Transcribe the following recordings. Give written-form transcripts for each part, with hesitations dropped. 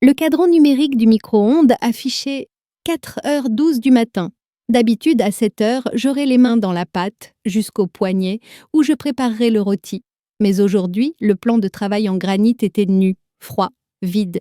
Le cadran numérique du micro-ondes affichait 4h12 du matin. D'habitude, à 7h, j'aurais les mains dans la pâte, jusqu'au poignet, où je préparerais le rôti. Mais aujourd'hui, le plan de travail en granit était nu, froid, vide.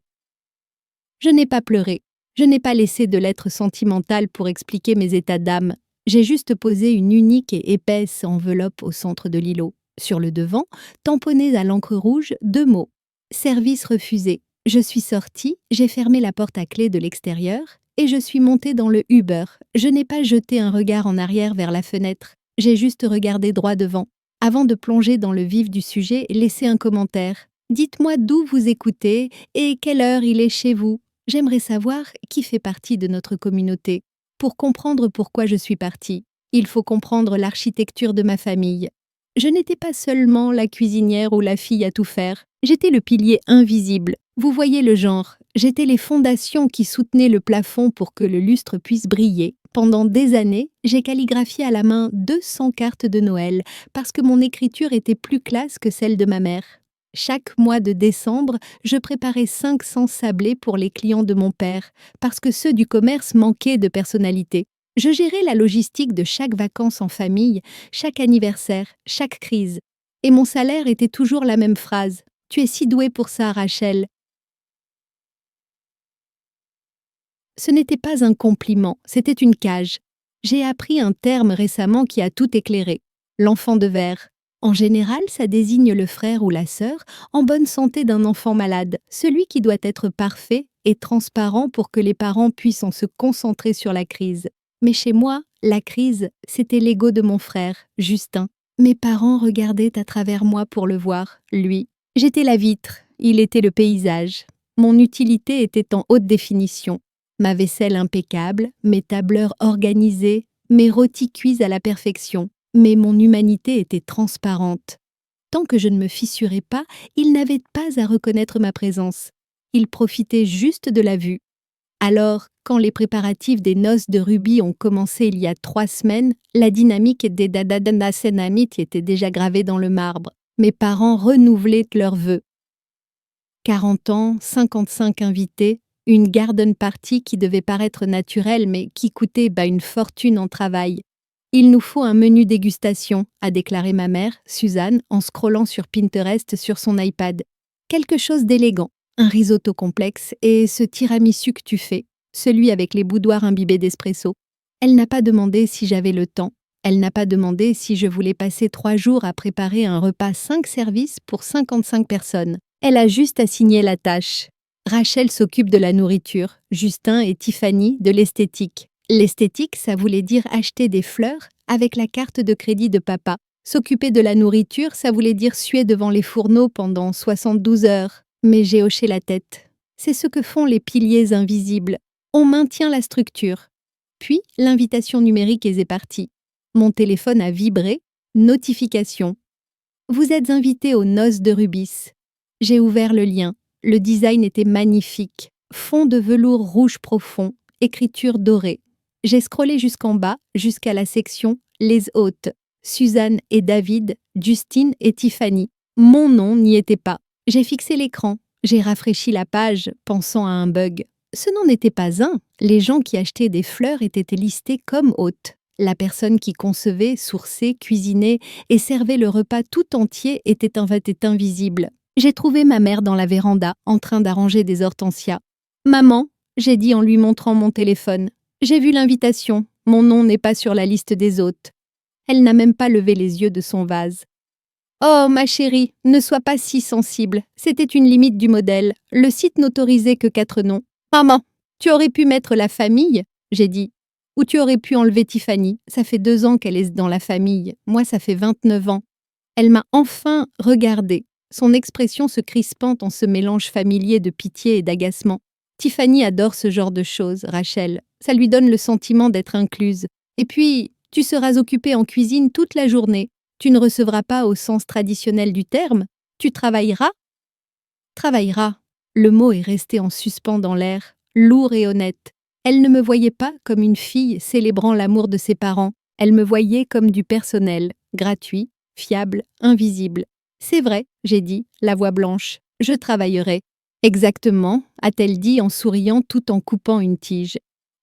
Je n'ai pas pleuré. Je n'ai pas laissé de lettres sentimentales pour expliquer mes états d'âme. J'ai juste posé une unique et épaisse enveloppe au centre de l'îlot. Sur le devant, tamponnés à l'encre rouge, 2 mots. Service refusé. Je suis sortie, j'ai fermé la porte à clé de l'extérieur et je suis montée dans le Uber. Je n'ai pas jeté un regard en arrière vers la fenêtre. J'ai juste regardé droit devant. Avant de plonger dans le vif du sujet, laissez un commentaire. Dites-moi d'où vous écoutez et quelle heure il est chez vous. J'aimerais savoir qui fait partie de notre communauté. Pour comprendre pourquoi je suis partie, il faut comprendre l'architecture de ma famille. Je n'étais pas seulement la cuisinière ou la fille à tout faire, j'étais le pilier invisible. Vous voyez le genre, j'étais les fondations qui soutenaient le plafond pour que le lustre puisse briller. Pendant des années, j'ai calligraphié à la main 200 cartes de Noël parce que mon écriture était plus classe que celle de ma mère. Chaque mois de décembre, je préparais 500 sablés pour les clients de mon père, parce que ceux du commerce manquaient de personnalité. Je gérais la logistique de chaque vacances en famille, chaque anniversaire, chaque crise. Et mon salaire était toujours la même phrase. « Tu es si douée pour ça, Rachel. » Ce n'était pas un compliment, c'était une cage. J'ai appris un terme récemment qui a tout éclairé. L'enfant de verre. En général, ça désigne le frère ou la sœur en bonne santé d'un enfant malade, celui qui doit être parfait et transparent pour que les parents puissent se concentrer sur la crise. Mais chez moi, la crise, c'était l'ego de mon frère, Justin. Mes parents regardaient à travers moi pour le voir, lui. J'étais la vitre, il était le paysage. Mon utilité était en haute définition. Ma vaisselle impeccable, mes tableurs organisés, mes rôtis cuits à la perfection. Mais mon humanité était transparente. Tant que je ne me fissurais pas, ils n'avaient pas à reconnaître ma présence. Ils profitaient juste de la vue. Alors, quand les préparatifs des noces de Ruby ont commencé il y a 3 semaines, la dynamique des Dadadana Senamit était déjà gravée dans le marbre. Mes parents renouvelaient leurs vœux. 40 ans, 55 invités, une garden party qui devait paraître naturelle mais qui coûtait une fortune en travail. Il nous faut un menu dégustation, a déclaré ma mère, Suzanne, en scrollant sur Pinterest sur son iPad. Quelque chose d'élégant, un risotto complexe et ce tiramisu que tu fais, celui avec les boudoirs imbibés d'espresso. Elle n'a pas demandé si j'avais le temps. Elle n'a pas demandé si je voulais passer 3 jours à préparer un repas 5 services pour 55 personnes. Elle a juste assigné la tâche. Rachel s'occupe de la nourriture, Justin et Tiffany de l'esthétique. L'esthétique, ça voulait dire acheter des fleurs avec la carte de crédit de papa. S'occuper de la nourriture, ça voulait dire suer devant les fourneaux pendant 72 heures. Mais j'ai hoché la tête. C'est ce que font les piliers invisibles. On maintient la structure. Puis, l'invitation numérique est partie. Mon téléphone a vibré. Notification. Vous êtes invité aux noces de Rubis. J'ai ouvert le lien. Le design était magnifique. Fond de velours rouge profond, écriture dorée. J'ai scrollé jusqu'en bas, jusqu'à la section « Les hôtes ». Suzanne et David, Justine et Tiffany. Mon nom n'y était pas. J'ai fixé l'écran. J'ai rafraîchi la page, pensant à un bug. Ce n'en était pas un. Les gens qui achetaient des fleurs étaient listés comme hôtes. La personne qui concevait, sourçait, cuisinait et servait le repas tout entier était invisible. J'ai trouvé ma mère dans la véranda, en train d'arranger des hortensias. « Maman », j'ai dit en lui montrant mon téléphone. « J'ai vu l'invitation. Mon nom n'est pas sur la liste des hôtes. » Elle n'a même pas levé les yeux de son vase. « Oh, ma chérie, ne sois pas si sensible. C'était une limite du modèle. Le site n'autorisait que 4 noms. »« Maman, tu aurais pu mettre la famille ?» j'ai dit. « Ou tu aurais pu enlever Tiffany. Ça fait 2 ans qu'elle est dans la famille. Moi, ça fait 29 ans. » Elle m'a enfin regardée, son expression se crispant en ce mélange familier de pitié et d'agacement. Tiffany adore ce genre de choses, Rachel. Ça lui donne le sentiment d'être incluse. Et puis, tu seras occupée en cuisine toute la journée. Tu ne recevras pas au sens traditionnel du terme. Tu travailleras. Travailleras. Le mot est resté en suspens dans l'air, lourd et honnête. Elle ne me voyait pas comme une fille célébrant l'amour de ses parents. Elle me voyait comme du personnel, gratuit, fiable, invisible. C'est vrai, j'ai dit, la voix blanche. Je travaillerai. Exactement, a-t-elle dit en souriant tout en coupant une tige.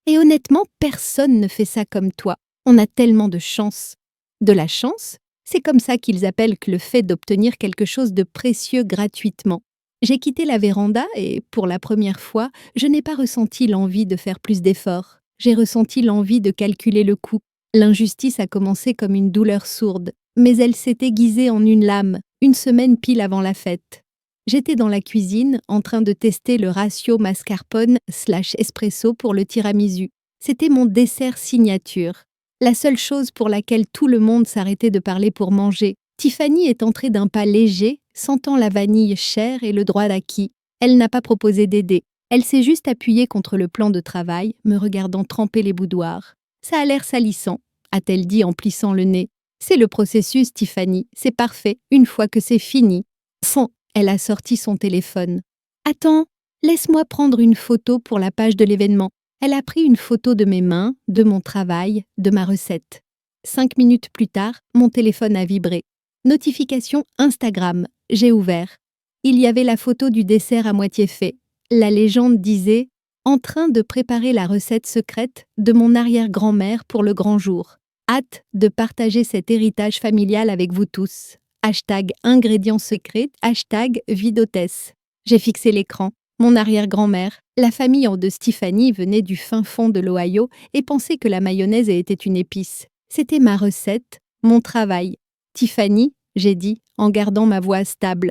Et honnêtement, personne ne fait ça comme toi. On a tellement de chance. De la chance, c'est comme ça qu'ils appellent que le fait d'obtenir quelque chose de précieux gratuitement. J'ai quitté la véranda et, pour la première fois, je n'ai pas ressenti l'envie de faire plus d'efforts. J'ai ressenti l'envie de calculer le coût. L'injustice a commencé comme une douleur sourde, mais elle s'est aiguisée en une lame, une semaine pile avant la fête. J'étais dans la cuisine, en train de tester le ratio mascarpone/espresso pour le tiramisu. C'était mon dessert signature. La seule chose pour laquelle tout le monde s'arrêtait de parler pour manger. Tiffany est entrée d'un pas léger, sentant la vanille chère et le droit d'acquis. Elle n'a pas proposé d'aider. Elle s'est juste appuyée contre le plan de travail, me regardant tremper les boudoirs. Ça a l'air salissant, a-t-elle dit en plissant le nez. C'est le processus, Tiffany. C'est parfait, une fois que c'est fini. Fond. Elle a sorti son téléphone. « Attends, laisse-moi prendre une photo pour la page de l'événement. » Elle a pris une photo de mes mains, de mon travail, de ma recette. 5 minutes plus tard, mon téléphone a vibré. Notification Instagram. J'ai ouvert. Il y avait la photo du dessert à moitié fait. La légende disait « En train de préparer la recette secrète de mon arrière-grand-mère pour le grand jour. Hâte de partager cet héritage familial avec vous tous. » Hashtag ingrédients secrets, hashtag vie d'hôtesse. J'ai fixé l'écran. Mon arrière-grand-mère, la famille de Tiffany venait du fin fond de l'Ohio et pensait que la mayonnaise était une épice. C'était ma recette, mon travail. Tiffany, j'ai dit, en gardant ma voix stable.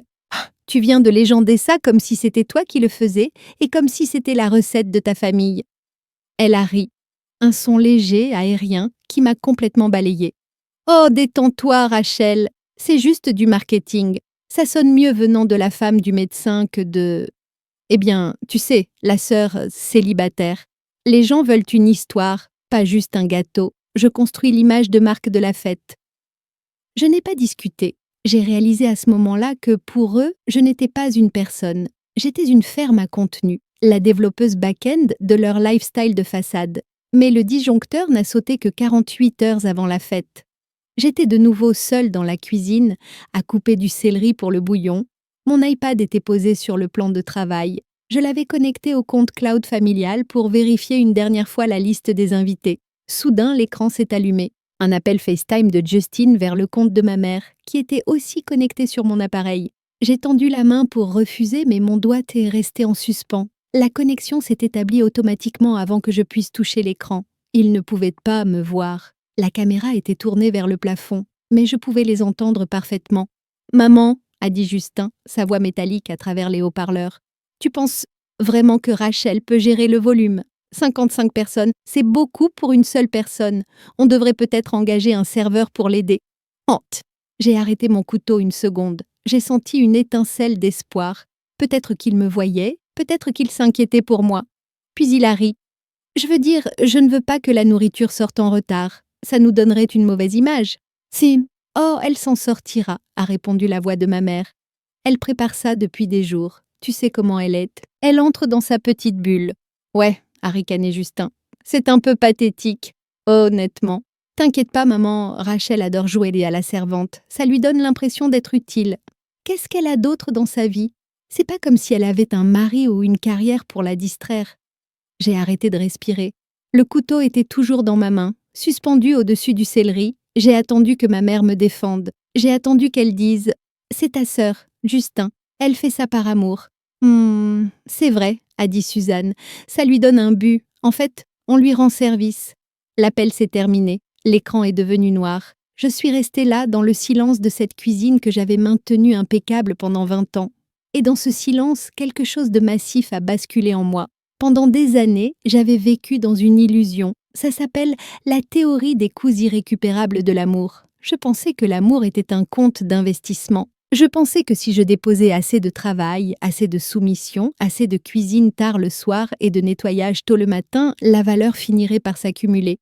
Tu viens de légender ça comme si c'était toi qui le faisais et comme si c'était la recette de ta famille. Elle a ri. Un son léger, aérien, qui m'a complètement balayée. Oh, détends-toi, Rachel. C'est juste du marketing. Ça sonne mieux venant de la femme du médecin que de... Eh bien, tu sais, la sœur célibataire. Les gens veulent une histoire, pas juste un gâteau. Je construis l'image de marque de la fête. Je n'ai pas discuté. J'ai réalisé à ce moment-là que pour eux, je n'étais pas une personne. J'étais une ferme à contenu, la développeuse back-end de leur lifestyle de façade. Mais le disjoncteur n'a sauté que 48 heures avant la fête. J'étais de nouveau seule dans la cuisine, à couper du céleri pour le bouillon. Mon iPad était posé sur le plan de travail. Je l'avais connecté au compte cloud familial pour vérifier une dernière fois la liste des invités. Soudain, l'écran s'est allumé. Un appel FaceTime de Justine vers le compte de ma mère, qui était aussi connecté sur mon appareil. J'ai tendu la main pour refuser, mais mon doigt est resté en suspens. La connexion s'est établie automatiquement avant que je puisse toucher l'écran. Ils ne pouvaient pas me voir. La caméra était tournée vers le plafond, mais je pouvais les entendre parfaitement. « Maman », a dit Justin, sa voix métallique à travers les haut-parleurs. « Tu penses vraiment que Rachel peut gérer le volume ? 55 personnes, c'est beaucoup pour une seule personne. On devrait peut-être engager un serveur pour l'aider. » Honte. J'ai arrêté mon couteau une seconde. J'ai senti une étincelle d'espoir. Peut-être qu'il me voyait, peut-être qu'il s'inquiétait pour moi. Puis il a ri. « Je veux dire, je ne veux pas que la nourriture sorte en retard. Ça nous donnerait une mauvaise image. »« Si. Oh, elle s'en sortira, » a répondu la voix de ma mère. « Elle prépare ça depuis des jours. Tu sais comment elle est. Elle entre dans sa petite bulle. »« Ouais, » a ricané Justin. « C'est un peu pathétique. Honnêtement. T'inquiète pas, maman, Rachel adore jouer à la servante. Ça lui donne l'impression d'être utile. Qu'est-ce qu'elle a d'autre dans sa vie? C'est pas comme si elle avait un mari ou une carrière pour la distraire. » J'ai arrêté de respirer. Le couteau était toujours dans ma main, suspendu au-dessus du céleri. J'ai attendu que ma mère me défende. J'ai attendu qu'elle dise « C'est ta sœur, Justin. Elle fait ça par amour. »« C'est vrai, » a dit Suzanne. « Ça lui donne un but. En fait, on lui rend service. » L'appel s'est terminé. L'écran est devenu noir. Je suis restée là, dans le silence de cette cuisine que j'avais maintenue impeccable pendant 20 ans. Et dans ce silence, quelque chose de massif a basculé en moi. Pendant des années, j'avais vécu dans une illusion. Ça s'appelle la théorie des coûts irrécupérables de l'amour. Je pensais que l'amour était un compte d'investissement. Je pensais que si je déposais assez de travail, assez de soumission, assez de cuisine tard le soir et de nettoyage tôt le matin, la valeur finirait par s'accumuler.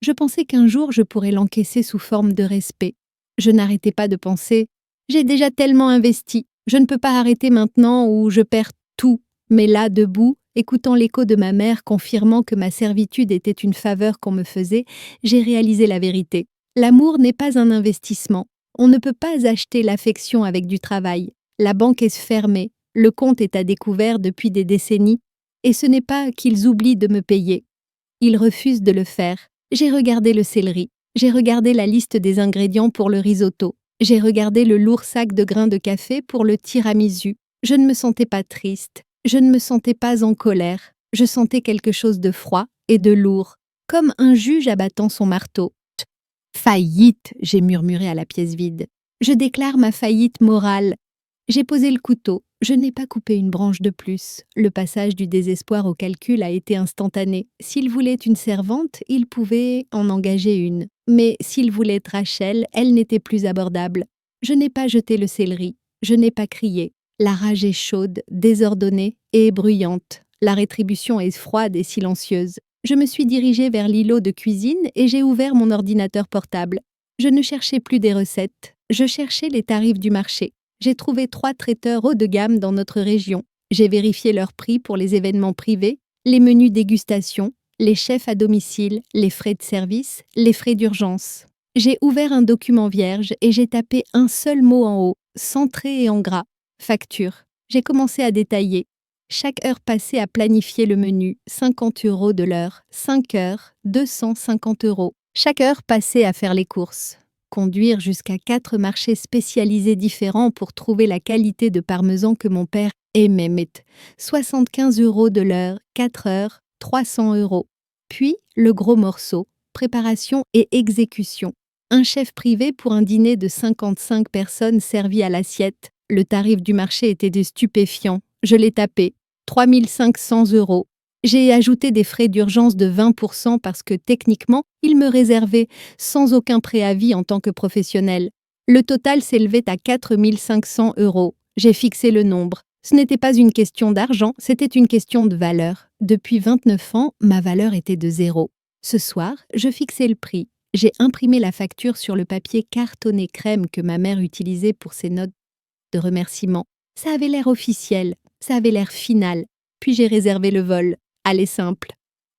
Je pensais qu'un jour je pourrais l'encaisser sous forme de respect. Je n'arrêtais pas de penser « J'ai déjà tellement investi, je ne peux pas arrêter maintenant ou je perds tout. » Mais là, debout, écoutant l'écho de ma mère confirmant que ma servitude était une faveur qu'on me faisait, j'ai réalisé la vérité. L'amour n'est pas un investissement. On ne peut pas acheter l'affection avec du travail. La banque est fermée. Le compte est à découvert depuis des décennies, et ce n'est pas qu'ils oublient de me payer. Ils refusent de le faire. J'ai regardé le céleri, j'ai regardé la liste des ingrédients pour le risotto, j'ai regardé le lourd sac de grains de café pour le tiramisu. Je ne me sentais pas triste, je ne me sentais pas en colère, je sentais quelque chose de froid et de lourd, comme un juge abattant son marteau. Faillite, j'ai murmuré à la pièce vide. Je déclare ma faillite morale. J'ai posé le couteau, je n'ai pas coupé une branche de plus. Le passage du désespoir au calcul a été instantané. S'il voulait une servante, il pouvait en engager une. Mais s'il voulait Rachel, elle n'était plus abordable. Je n'ai pas jeté le céleri, je n'ai pas crié. La rage est chaude, désordonnée et bruyante. La rétribution est froide et silencieuse. Je me suis dirigée vers l'îlot de cuisine et j'ai ouvert mon ordinateur portable. Je ne cherchais plus des recettes, je cherchais les tarifs du marché. J'ai trouvé 3 traiteurs haut de gamme dans notre région. J'ai vérifié leurs prix pour les événements privés, les menus dégustation, les chefs à domicile, les frais de service, les frais d'urgence. J'ai ouvert un document vierge et j'ai tapé un seul mot en haut, centré et en gras. Facture. J'ai commencé à détailler. Chaque heure passée à planifier le menu, 50 € de l'heure. 5 heures, 250 €. Chaque heure passée à faire les courses. Conduire jusqu'à 4 marchés spécialisés différents pour trouver la qualité de parmesan que mon père aimait. 75 € de l'heure, 4 heures, 300 €. Puis, le gros morceau, préparation et exécution. Un chef privé pour un dîner de 55 personnes servi à l'assiette. Le tarif du marché était de stupéfiant. Je l'ai tapé. 3 500 €. J'ai ajouté des frais d'urgence de 20% parce que techniquement, ils me réservaient sans aucun préavis en tant que professionnel. Le total s'élevait à 4 500 €. J'ai fixé le nombre. Ce n'était pas une question d'argent, c'était une question de valeur. Depuis 29 ans, ma valeur était de 0. Ce soir, je fixais le prix. J'ai imprimé la facture sur le papier cartonné crème que ma mère utilisait pour ses notes de remerciement. Ça avait l'air officiel, ça avait l'air final. Puis j'ai réservé le vol. Allez simple.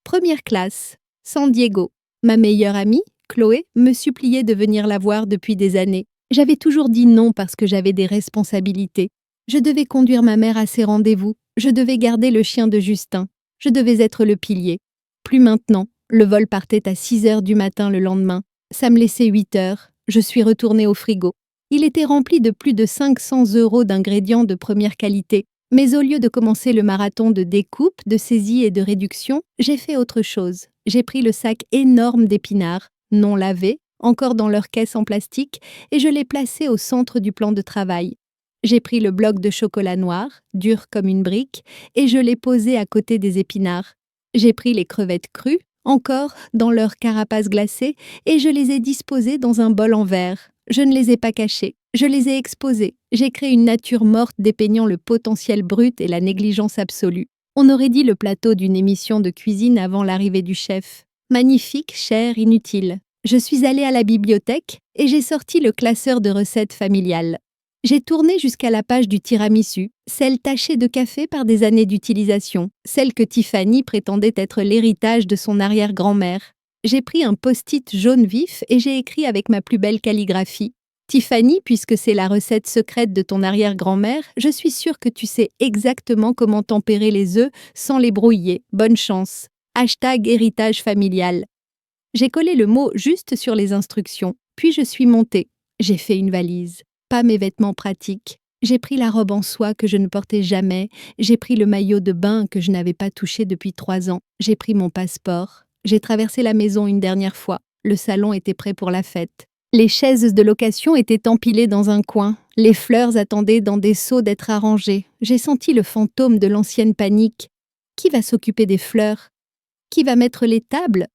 Première classe, San Diego. Ma meilleure amie, Chloé, me suppliait de venir la voir depuis des années. J'avais toujours dit non parce que j'avais des responsabilités. Je devais conduire ma mère à ses rendez-vous. Je devais garder le chien de Justin. Je devais être le pilier. Plus maintenant. Le vol partait à 6 heures du matin le lendemain. Ça me laissait 8 heures. Je suis retournée au frigo. Il était rempli de plus de 500 € d'ingrédients de première qualité. Mais au lieu de commencer le marathon de découpe, de saisie et de réduction, j'ai fait autre chose. J'ai pris le sac énorme d'épinards, non lavés, encore dans leur caisse en plastique, et je l'ai placé au centre du plan de travail. J'ai pris le bloc de chocolat noir, dur comme une brique, et je l'ai posé à côté des épinards. J'ai pris les crevettes crues, encore dans leur carapace glacée, et je les ai disposées dans un bol en verre. Je ne les ai pas cachées, je les ai exposées. J'ai créé une nature morte dépeignant le potentiel brut et la négligence absolue. On aurait dit le plateau d'une émission de cuisine avant l'arrivée du chef. Magnifique, cher, inutile. Je suis allée à la bibliothèque et j'ai sorti le classeur de recettes familiales. J'ai tourné jusqu'à la page du tiramisu, celle tachée de café par des années d'utilisation, celle que Tiffany prétendait être l'héritage de son arrière-grand-mère. J'ai pris un post-it jaune vif et j'ai écrit avec ma plus belle calligraphie. Tiffany, puisque c'est la recette secrète de ton arrière-grand-mère, je suis sûre que tu sais exactement comment tempérer les œufs sans les brouiller. Bonne chance. #héritage familial. J'ai collé le mot juste sur les instructions, puis je suis montée. J'ai fait une valise. Pas mes vêtements pratiques. J'ai pris la robe en soie que je ne portais jamais. J'ai pris le maillot de bain que je n'avais pas touché depuis 3 ans. J'ai pris mon passeport. J'ai traversé la maison une dernière fois. Le salon était prêt pour la fête. Les chaises de location étaient empilées dans un coin. Les fleurs attendaient dans des seaux d'être arrangées. J'ai senti le fantôme de l'ancienne panique. Qui va s'occuper des fleurs? Qui va mettre les tables?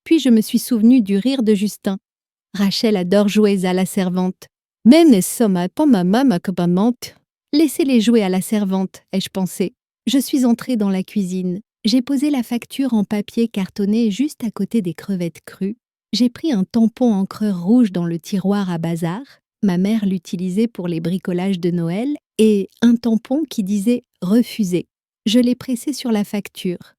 Puis je me suis souvenue du rire de Justin. Rachel adore jouer à la servante. Même sommes pas ma maman commandante. Laissez-les jouer à la servante, ai-je pensé. Je suis entrée dans la cuisine. J'ai posé la facture en papier cartonné juste à côté des crevettes crues. J'ai pris un tampon encreur rouge dans le tiroir à bazar. Ma mère l'utilisait pour les bricolages de Noël et un tampon qui disait « refusé ». Je l'ai pressé sur la facture.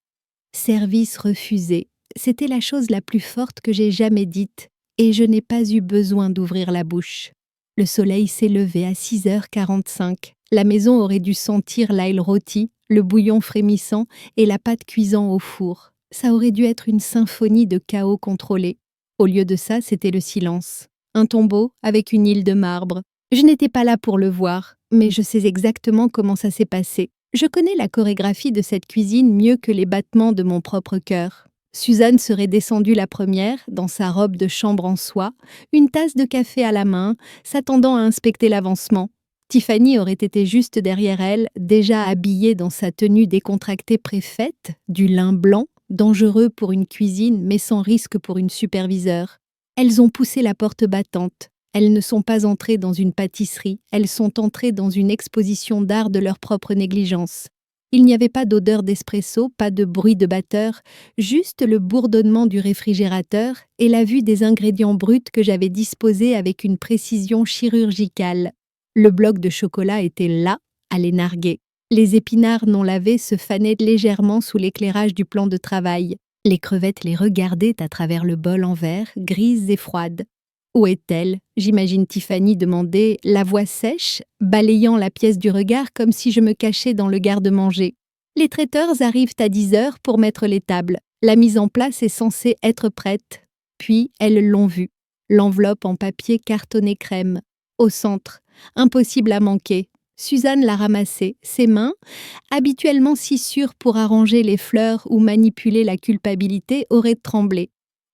Service refusé. C'était la chose la plus forte que j'ai jamais dite et je n'ai pas eu besoin d'ouvrir la bouche. Le soleil s'est levé à 6h45. La maison aurait dû sentir l'ail rôti, le bouillon frémissant et la pâte cuisant au four. Ça aurait dû être une symphonie de chaos contrôlé. Au lieu de ça, c'était le silence. Un tombeau avec une île de marbre. Je n'étais pas là pour le voir, mais je sais exactement comment ça s'est passé. Je connais la chorégraphie de cette cuisine mieux que les battements de mon propre cœur. Suzanne serait descendue la première, dans sa robe de chambre en soie, une tasse de café à la main, s'attendant à inspecter l'avancement. Tiffany aurait été juste derrière elle, déjà habillée dans sa tenue décontractée préfaite, du lin blanc, dangereux pour une cuisine mais sans risque pour une superviseure. Elles ont poussé la porte battante. Elles ne sont pas entrées dans une pâtisserie, elles sont entrées dans une exposition d'art de leur propre négligence. Il n'y avait pas d'odeur d'espresso, pas de bruit de batteur, juste le bourdonnement du réfrigérateur et la vue des ingrédients bruts que j'avais disposés avec une précision chirurgicale. Le bloc de chocolat était là, à les narguer. Les épinards non lavés se fanaient légèrement sous l'éclairage du plan de travail. Les crevettes les regardaient à travers le bol en verre, grises et froides. Où est-elle ? J'imagine Tiffany demander, la voix sèche, balayant la pièce du regard comme si je me cachais dans le garde-manger. Les traiteurs arrivent à 10 heures pour mettre les tables. La mise en place est censée être prête. Puis, elles l'ont vue. L'enveloppe en papier cartonné crème. Au centre. Impossible à manquer. Suzanne l'a ramassée, ses mains, habituellement si sûres pour arranger les fleurs ou manipuler la culpabilité, auraient tremblé.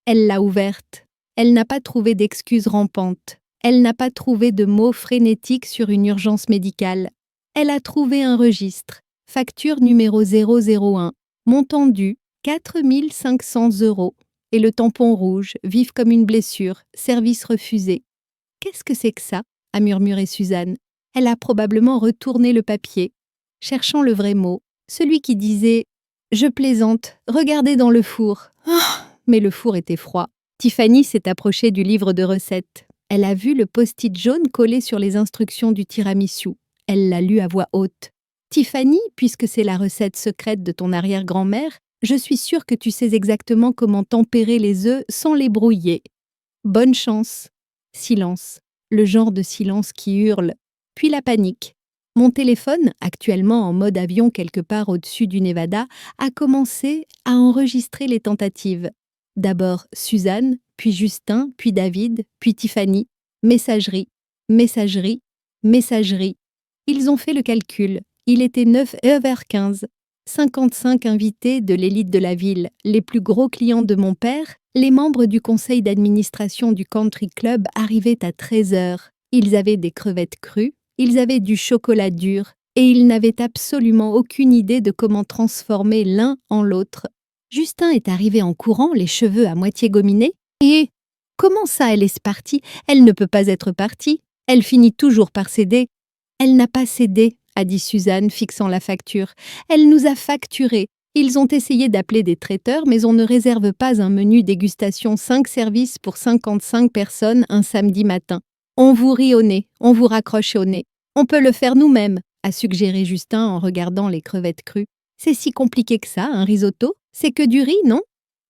Elle l'a ouverte. Elle n'a pas trouvé d'excuses rampantes. Elle n'a pas trouvé de mots frénétiques sur une urgence médicale. Elle a trouvé un registre. Facture numéro 001. Montant dû, 4 500 €. Et le tampon rouge, vif comme une blessure, service refusé. Qu'est-ce que c'est que ça ? A murmuré Suzanne. Elle a probablement retourné le papier, cherchant le vrai mot, celui qui disait « Je plaisante, regardez dans le four ». Mais le four était froid. Tiffany s'est approchée du livre de recettes. Elle a vu le post-it jaune collé sur les instructions du tiramisu. Elle l'a lu à voix haute. « Tiffany, puisque c'est la recette secrète de ton arrière-grand-mère, je suis sûre que tu sais exactement comment tempérer les œufs sans les brouiller. Bonne chance. » Silence. Le genre de silence qui hurle. Puis la panique. Mon téléphone, actuellement en mode avion quelque part au-dessus du Nevada, a commencé à enregistrer les tentatives. D'abord Suzanne, puis Justin, puis David, puis Tiffany. Messagerie, messagerie, messagerie. Ils ont fait le calcul. Il était 9h15. 55 invités de l'élite de la ville, les plus gros clients de mon père, les membres du conseil d'administration du country club arrivaient à 13h. Ils avaient des crevettes crues, ils avaient du chocolat dur, et ils n'avaient absolument aucune idée de comment transformer l'un en l'autre. Justin est arrivé en courant, les cheveux à moitié gominés, et « Comment ça, elle est partie ? Elle ne peut pas être partie. Elle finit toujours par céder. » « Elle n'a pas cédé, » a dit Suzanne, fixant la facture. « Elle nous a facturé. Ils ont essayé d'appeler des traiteurs, mais on ne réserve pas un menu dégustation 5 services pour 55 personnes un samedi matin. On vous rit au nez, on vous raccroche au nez. On peut le faire nous-mêmes, » a suggéré Justin en regardant les crevettes crues. « C'est si compliqué que ça, un risotto ? C'est que du riz, non ?»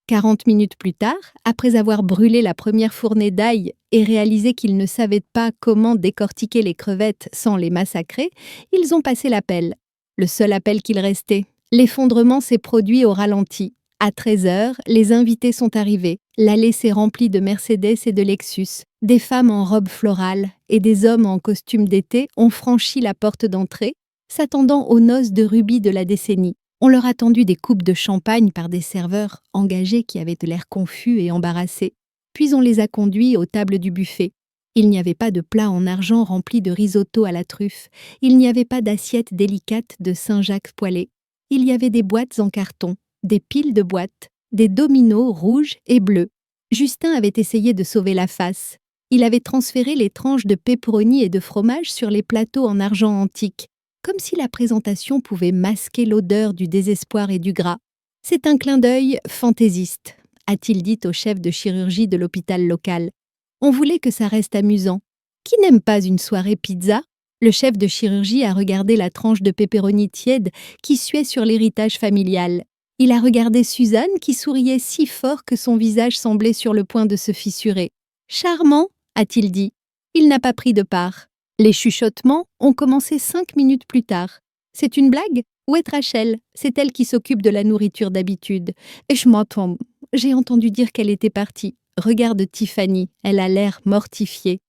40 minutes plus tard, après avoir brûlé la première fournée d'ail et réalisé qu'ils ne savaient pas comment décortiquer les crevettes sans les massacrer, ils ont passé l'appel. Le seul appel qu'il restait. L'effondrement s'est produit au ralenti. À 13h, les invités sont arrivés. L'allée s'est remplie de Mercedes et de Lexus. Des femmes en robe florale et des hommes en costume d'été ont franchi la porte d'entrée, s'attendant aux noces de rubis de la décennie. On leur a tendu des coupes de champagne par des serveurs engagés qui avaient l'air confus et embarrassés. Puis on les a conduits aux tables du buffet. Il n'y avait pas de plat en argent rempli de risotto à la truffe. Il n'y avait pas d'assiette délicate de Saint-Jacques poêlée. Il y avait des boîtes en carton, des piles de boîtes, des dominos rouges et bleus. Justin avait essayé de sauver la face. Il avait transféré les tranches de pepperoni et de fromage sur les plateaux en argent antique, comme si la présentation pouvait masquer l'odeur du désespoir et du gras. « C'est un clin d'œil fantaisiste », a-t-il dit au chef de chirurgie de l'hôpital local. « On voulait que ça reste amusant. Qui n'aime pas une soirée pizza ?» Le chef de chirurgie a regardé la tranche de pepperoni tiède qui suait sur l'héritage familial. Il a regardé Suzanne qui souriait si fort que son visage semblait sur le point de se fissurer. « Charmant », a-t-il dit. Il n'a pas pris de part. Les chuchotements ont commencé 5 minutes plus tard. C'est une blague? Où est Rachel? C'est elle qui s'occupe de la nourriture d'habitude. Et je m'entends. J'ai entendu dire qu'elle était partie. Regarde Tiffany, elle a l'air mortifiée.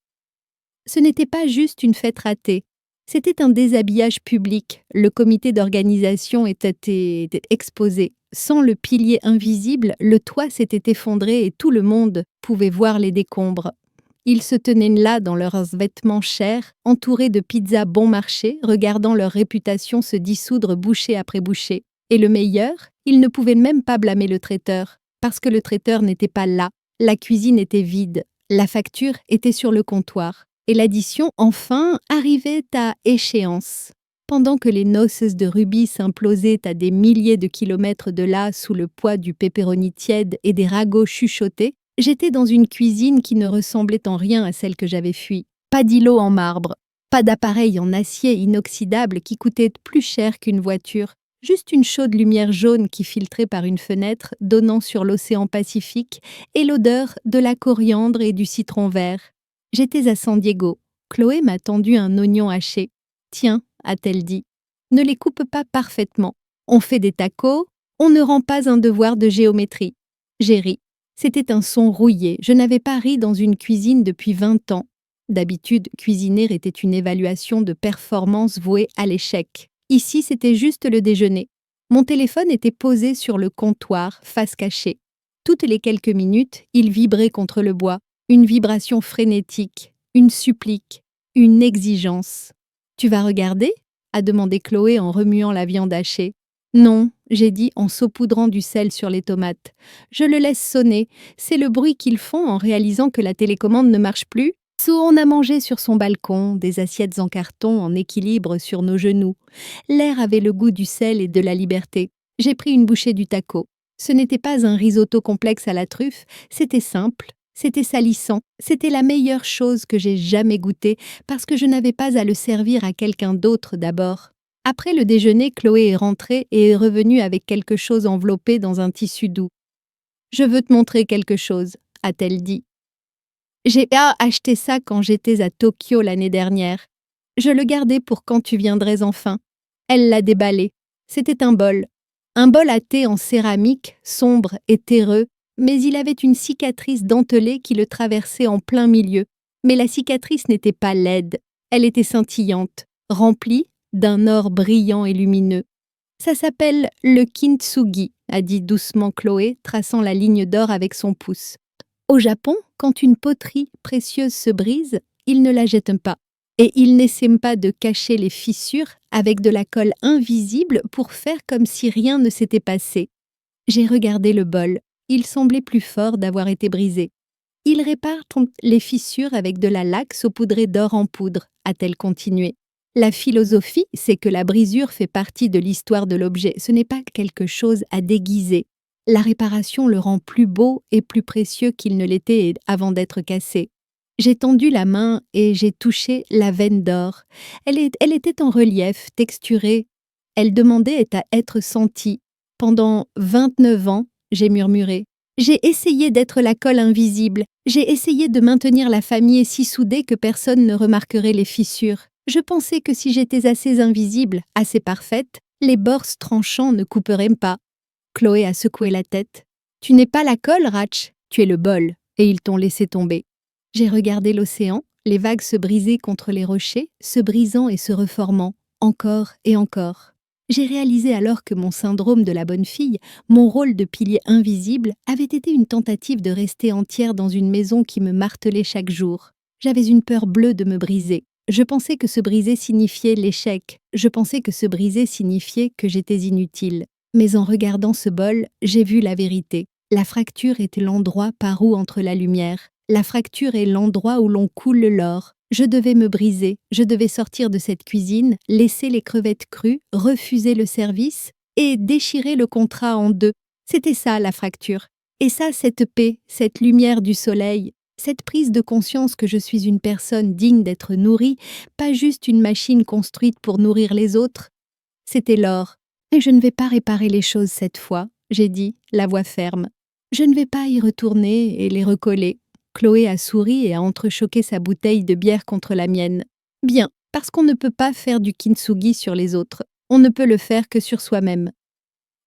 Ce n'était pas juste une fête ratée. C'était un déshabillage public. Le comité d'organisation était exposé. Sans le pilier invisible, le toit s'était effondré et tout le monde pouvait voir les décombres. Ils se tenaient là dans leurs vêtements chers, entourés de pizzas bon marché, regardant leur réputation se dissoudre bouchée après bouchée. Et le meilleur, ils ne pouvaient même pas blâmer le traiteur, parce que le traiteur n'était pas là. La cuisine était vide, la facture était sur le comptoir, et l'addition, enfin, arrivait à échéance. Pendant que les noces de rubis s'implosaient à des milliers de kilomètres de là sous le poids du pepperoni tiède et des ragots chuchotés, j'étais dans une cuisine qui ne ressemblait en rien à celle que j'avais fuie. Pas d'îlot en marbre, pas d'appareil en acier inoxydable qui coûtait plus cher qu'une voiture, juste une chaude lumière jaune qui filtrait par une fenêtre donnant sur l'océan Pacifique et l'odeur de la coriandre et du citron vert. J'étais à San Diego. Chloé m'a tendu un oignon haché. « Tiens », a-t-elle dit, « ne les coupe pas parfaitement. On fait des tacos, on ne rend pas un devoir de géométrie. » J'ai ri. C'était un son rouillé. Je n'avais pas ri dans une cuisine depuis 20 ans. D'habitude, cuisiner était une évaluation de performance vouée à l'échec. Ici, c'était juste le déjeuner. Mon téléphone était posé sur le comptoir, face cachée. Toutes les quelques minutes, il vibrait contre le bois. Une vibration frénétique, une supplique, une exigence. « Tu vas regarder ?» a demandé Chloé en remuant la viande hachée. « Non », j'ai dit en saupoudrant du sel sur les tomates. « Je le laisse sonner. C'est le bruit qu'ils font en réalisant que la télécommande ne marche plus. » On a mangé sur son balcon, des assiettes en carton en équilibre sur nos genoux. L'air avait le goût du sel et de la liberté. J'ai pris une bouchée du taco. Ce n'était pas un risotto complexe à la truffe, c'était simple, c'était salissant, c'était la meilleure chose que j'ai jamais goûtée parce que je n'avais pas à le servir à quelqu'un d'autre d'abord. Après le déjeuner, Chloé est rentrée et est revenue avec quelque chose enveloppé dans un tissu doux. « Je veux te montrer quelque chose », a-t-elle dit. J'ai acheté ça quand j'étais à Tokyo l'année dernière. Je le gardais pour quand tu viendrais enfin. Elle l'a déballé. C'était un bol. Un bol à thé en céramique, sombre et terreux, mais il avait une cicatrice dentelée qui le traversait en plein milieu. Mais la cicatrice n'était pas laide. Elle était scintillante, remplie d'un or brillant et lumineux. Ça s'appelle le kintsugi, a dit doucement Chloé, traçant la ligne d'or avec son pouce. Au Japon, quand une poterie précieuse se brise, ils ne la jettent pas. Et ils n'essaient pas de cacher les fissures avec de la colle invisible pour faire comme si rien ne s'était passé. J'ai regardé le bol. Il semblait plus fort d'avoir été brisé. Ils réparent les fissures avec de la laque saupoudrée d'or en poudre, a-t-elle continué. La philosophie, c'est que la brisure fait partie de l'histoire de l'objet. Ce n'est pas quelque chose à déguiser. La réparation le rend plus beau et plus précieux qu'il ne l'était avant d'être cassé. J'ai tendu la main et j'ai touché la veine d'or. Elle était en relief, texturée. Elle demandait à être sentie. Pendant 29 ans, j'ai murmuré. J'ai essayé d'être la colle invisible. J'ai essayé de maintenir la famille si soudée que personne ne remarquerait les fissures. Je pensais que si j'étais assez invisible, assez parfaite, les bords tranchants ne couperaient pas. Chloé a secoué la tête. « Tu n'es pas la colle, Ratch, tu es le bol, et ils t'ont laissé tomber. » J'ai regardé l'océan, les vagues se brisaient contre les rochers, se brisant et se reformant, encore et encore. J'ai réalisé alors que mon syndrome de la bonne fille, mon rôle de pilier invisible, avait été une tentative de rester entière dans une maison qui me martelait chaque jour. J'avais une peur bleue de me briser. Je pensais que se briser signifiait l'échec. Je pensais que se briser signifiait que j'étais inutile. Mais en regardant ce bol, j'ai vu la vérité. La fracture était l'endroit par où entre la lumière. La fracture est l'endroit où l'on coule l'or. Je devais me briser, je devais sortir de cette cuisine, laisser les crevettes crues, refuser le service et déchirer le contrat en deux. C'était ça la fracture. Et ça, cette paix, cette lumière du soleil, cette prise de conscience que je suis une personne digne d'être nourrie, pas juste une machine construite pour nourrir les autres. C'était l'or. « Et je ne vais pas réparer les choses cette fois », j'ai dit, la voix ferme. « Je ne vais pas y retourner et les recoller. » Chloé a souri et a entrechoqué sa bouteille de bière contre la mienne. Bien, parce qu'on ne peut pas faire du kintsugi sur les autres, on ne peut le faire que sur soi-même.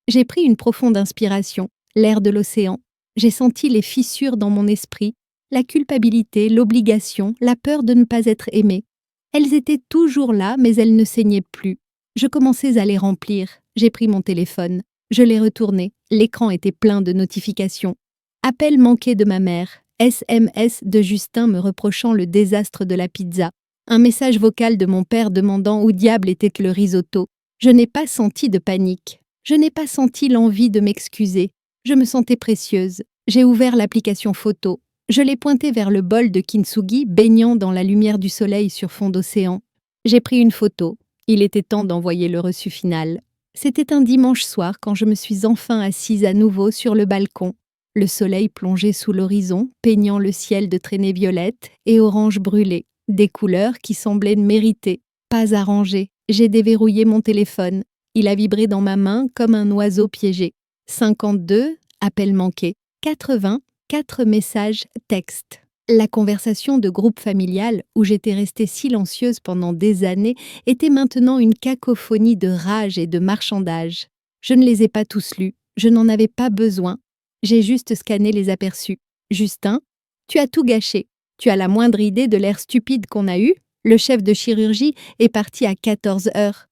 J'ai pris une profonde inspiration, l'air de l'océan. J'ai senti les fissures dans mon esprit, la culpabilité, l'obligation, la peur de ne pas être aimée. Elles étaient toujours là, mais elles ne saignaient plus. Je commençais à les remplir. J'ai pris mon téléphone. Je l'ai retourné. L'écran était plein de notifications. Appel manqué de ma mère. SMS de Justin me reprochant le désastre de la pizza. Un message vocal de mon père demandant où diable était le risotto. Je n'ai pas senti de panique. Je n'ai pas senti l'envie de m'excuser. Je me sentais précieuse. J'ai ouvert l'application photo. Je l'ai pointée vers le bol de kintsugi baignant dans la lumière du soleil sur fond d'océan. J'ai pris une photo. Il était temps d'envoyer le reçu final. C'était un dimanche soir quand je me suis enfin assise à nouveau sur le balcon. Le soleil plongeait sous l'horizon, peignant le ciel de traînées violettes et orange brûlées, des couleurs qui semblaient mériter. Pas arrangées. J'ai déverrouillé mon téléphone. Il a vibré dans ma main comme un oiseau piégé. 52, appel manqué. 80, 4 messages textes. La conversation de groupe familial, où j'étais restée silencieuse pendant des années, était maintenant une cacophonie de rage et de marchandage. Je ne les ai pas tous lus, je n'en avais pas besoin. J'ai juste scanné les aperçus. Justin, tu as tout gâché. Tu as la moindre idée de l'air stupide qu'on a eu? Le chef de chirurgie est parti à 14 heures.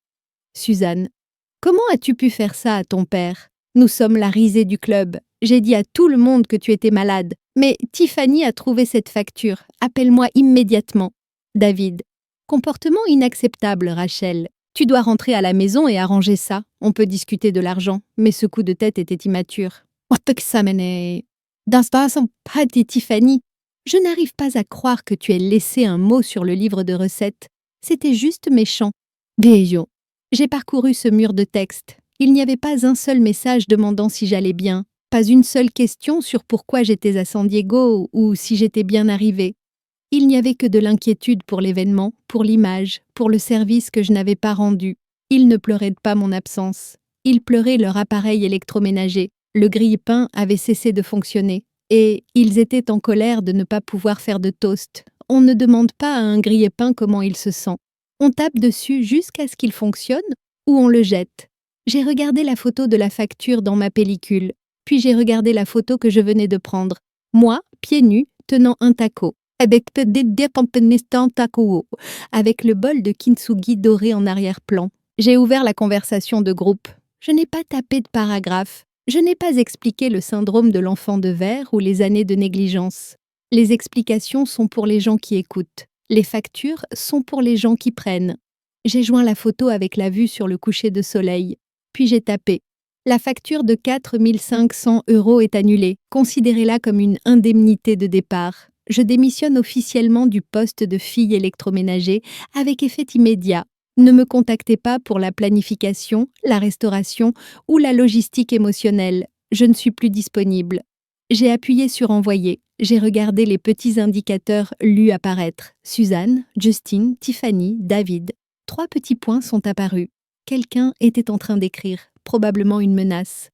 Suzanne, comment as-tu pu faire ça à ton père? Nous sommes la risée du club. J'ai dit à tout le monde que tu étais malade. Mais Tiffany a trouvé cette facture. Appelle-moi immédiatement. David. Comportement inacceptable, Rachel. Tu dois rentrer à la maison et arranger ça. On peut discuter de l'argent, mais ce coup de tête était immature. Tiffany. Je n'arrive pas à croire que tu aies laissé un mot sur le livre de recettes. C'était juste méchant. Beyo. J'ai parcouru ce mur de texte. Il n'y avait pas un seul message demandant si j'allais bien, pas une seule question sur pourquoi j'étais à San Diego ou si j'étais bien arrivée. Il n'y avait que de l'inquiétude pour l'événement, pour l'image, pour le service que je n'avais pas rendu. Ils ne pleuraient pas mon absence. Ils pleuraient leur appareil électroménager. Le grille-pain avait cessé de fonctionner. Et ils étaient en colère de ne pas pouvoir faire de toast. On ne demande pas à un grille-pain comment il se sent. On tape dessus jusqu'à ce qu'il fonctionne ou on le jette. J'ai regardé la photo de la facture dans ma pellicule, puis j'ai regardé la photo que je venais de prendre. Moi, pieds nus, tenant un taco, avec le bol de kintsugi doré en arrière-plan. J'ai ouvert la conversation de groupe. Je n'ai pas tapé de paragraphe. Je n'ai pas expliqué le syndrome de l'enfant de verre ou les années de négligence. Les explications sont pour les gens qui écoutent. Les factures sont pour les gens qui prennent. J'ai joint la photo avec la vue sur le coucher de soleil. Puis j'ai tapé. La facture de 4 500 € est annulée. Considérez-la comme une indemnité de départ. Je démissionne officiellement du poste de fille électroménager avec effet immédiat. Ne me contactez pas pour la planification, la restauration ou la logistique émotionnelle. Je ne suis plus disponible. J'ai appuyé sur envoyer. J'ai regardé les petits indicateurs lus apparaître. Suzanne, Justine, Tiffany, David. 3 petits points sont apparus. Quelqu'un était en train d'écrire, probablement une menace,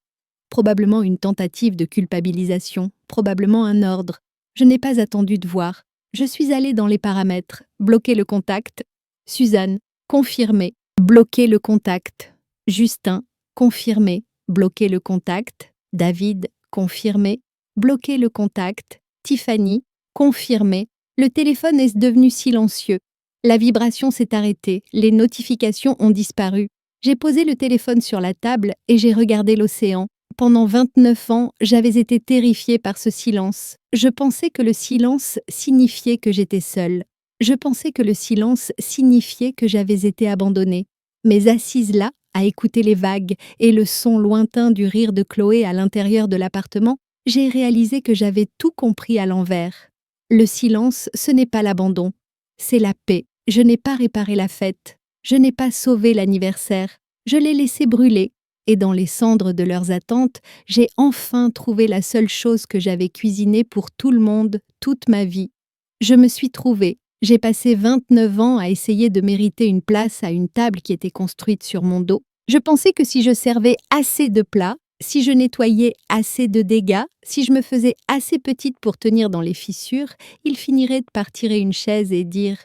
probablement une tentative de culpabilisation, probablement un ordre. Je n'ai pas attendu de voir. Je suis allée dans les paramètres, bloquer le contact. Suzanne, confirmer, bloquer le contact. Justin, confirmer, bloquer le contact. David, confirmer, bloquer le contact. Tiffany, confirmer. Le téléphone est devenu silencieux. La vibration s'est arrêtée, les notifications ont disparu. J'ai posé le téléphone sur la table et j'ai regardé l'océan. Pendant 29 ans, j'avais été terrifiée par ce silence. Je pensais que le silence signifiait que j'étais seule. Je pensais que le silence signifiait que j'avais été abandonnée. Mais assise là, à écouter les vagues et le son lointain du rire de Chloé à l'intérieur de l'appartement, j'ai réalisé que j'avais tout compris à l'envers. Le silence, ce n'est pas l'abandon, c'est la paix. Je n'ai pas réparé la fête, je n'ai pas sauvé l'anniversaire, je l'ai laissé brûler. Et dans les cendres de leurs attentes, j'ai enfin trouvé la seule chose que j'avais cuisinée pour tout le monde toute ma vie. Je me suis trouvée. J'ai passé 29 ans à essayer de mériter une place à une table qui était construite sur mon dos. Je pensais que si je servais assez de plats, si je nettoyais assez de dégâts, si je me faisais assez petite pour tenir dans les fissures, il finirait par tirer une chaise et dire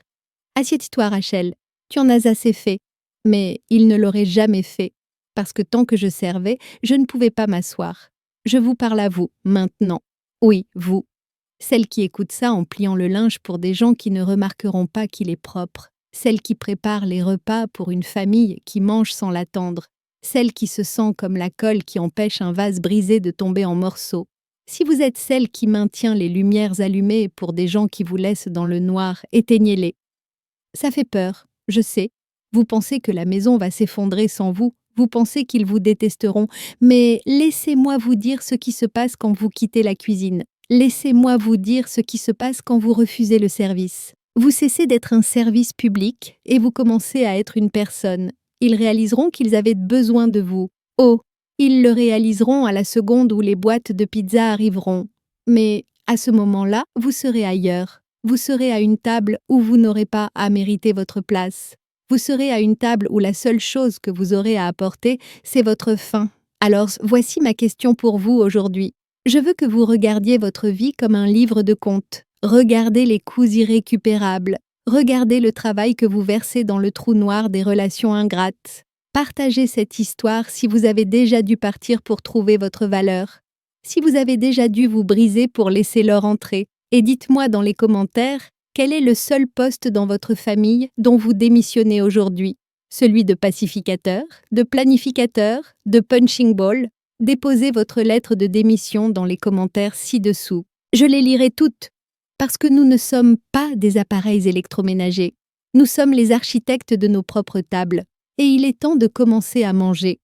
Assieds-toi, Rachel. Tu en as assez fait. Mais il ne l'aurait jamais fait. Parce que tant que je servais, je ne pouvais pas m'asseoir. Je vous parle à vous, maintenant. Oui, vous. Celle qui écoute ça en pliant le linge pour des gens qui ne remarqueront pas qu'il est propre. Celle qui prépare les repas pour une famille qui mange sans l'attendre. Celle qui se sent comme la colle qui empêche un vase brisé de tomber en morceaux. Si vous êtes celle qui maintient les lumières allumées pour des gens qui vous laissent dans le noir, éteignez-les. Ça fait peur, je sais. Vous pensez que la maison va s'effondrer sans vous, vous pensez qu'ils vous détesteront, mais laissez-moi vous dire ce qui se passe quand vous quittez la cuisine. Laissez-moi vous dire ce qui se passe quand vous refusez le service. Vous cessez d'être un service public et vous commencez à être une personne. Ils réaliseront qu'ils avaient besoin de vous. Oh, ils le réaliseront à la seconde où les boîtes de pizza arriveront. Mais à ce moment-là, vous serez ailleurs. Vous serez à une table où vous n'aurez pas à mériter votre place. Vous serez à une table où la seule chose que vous aurez à apporter, c'est votre faim. Alors, voici ma question pour vous aujourd'hui. Je veux que vous regardiez votre vie comme un livre de contes. Regardez les coups irrécupérables. Regardez le travail que vous versez dans le trou noir des relations ingrates. Partagez cette histoire si vous avez déjà dû partir pour trouver votre valeur. Si vous avez déjà dû vous briser pour laisser l'or entrer. Et dites-moi dans les commentaires quel est le seul poste dans votre famille dont vous démissionnez aujourd'hui. Celui de pacificateur, de planificateur, de punching ball. Déposez votre lettre de démission dans les commentaires ci-dessous. Je les lirai toutes, parce que nous ne sommes pas des appareils électroménagers. Nous sommes les architectes de nos propres tables, et il est temps de commencer à manger.